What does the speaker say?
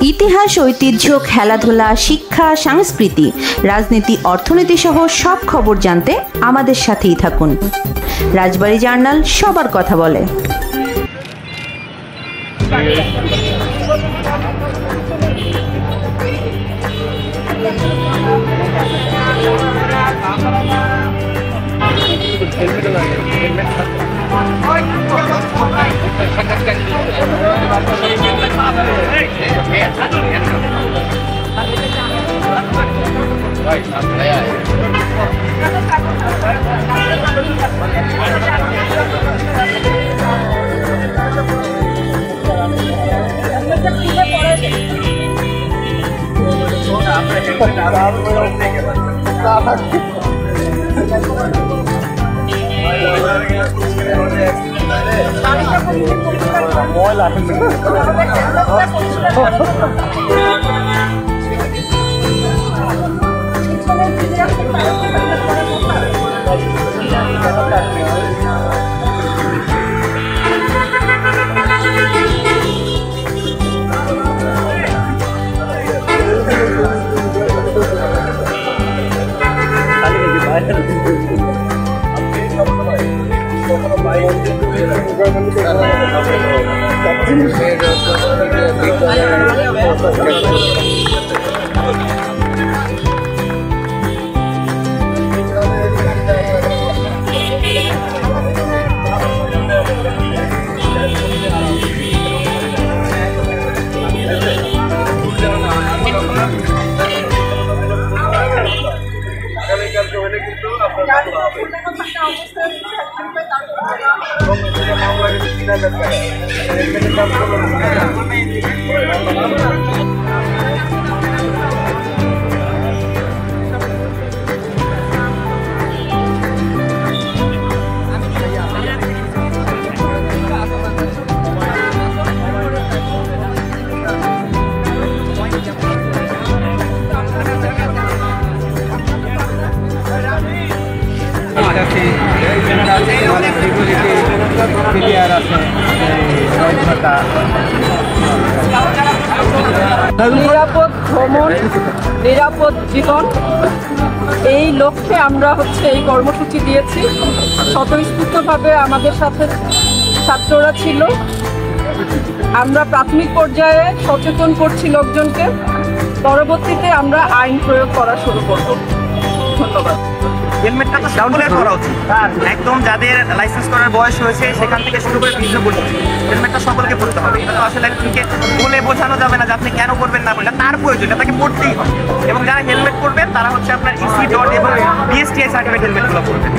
ইতিহাস, ঐতিহ্য, খেলাধুলা, শিক্ষা, সংস্কৃতি, রাজনীতি, অর্থনীতি সহ সব খবর জানতে আমাদের সাথেই থাকুন। রাজবাড়ী জার্নাল, সবার কথা বলে। নিরাপদ ভ্রমণ, নিরাপদ জীবন, এই লক্ষ্যে আমরা এই কর্মসূচি দিয়েছি। স্বতঃস্ফূর্তভাবে আমাদের সাথে ছাত্ররা ছিল। আমরা প্রাথমিক পর্যায়ে সচেতন করছি লোকজনকে, পরবর্তীতে আমরা আইন প্রয়োগ করা শুরু করব। ধন্যবাদ। হেলমেটটা তো সকলের করা উচিত, একদম যাদের লাইসেন্স করার বয়স হয়েছে সেখান থেকে শুরু করে বৃদ্ধ পর্যন্ত হেলমেটটা সকলকে পড়তে হবে। এটা তো আসলে একজনকে বলে বোঝানো যাবে না যে আপনি কেন করবেন না করবেন, তার প্রয়োজন, তাকে পড়তেই হবে। এবং যারা হেলমেট করবেন তারা আপনার ইসি ডট এবং বিএসটিআই সার্টিফিকেট হেলমেটগুলো করবেন।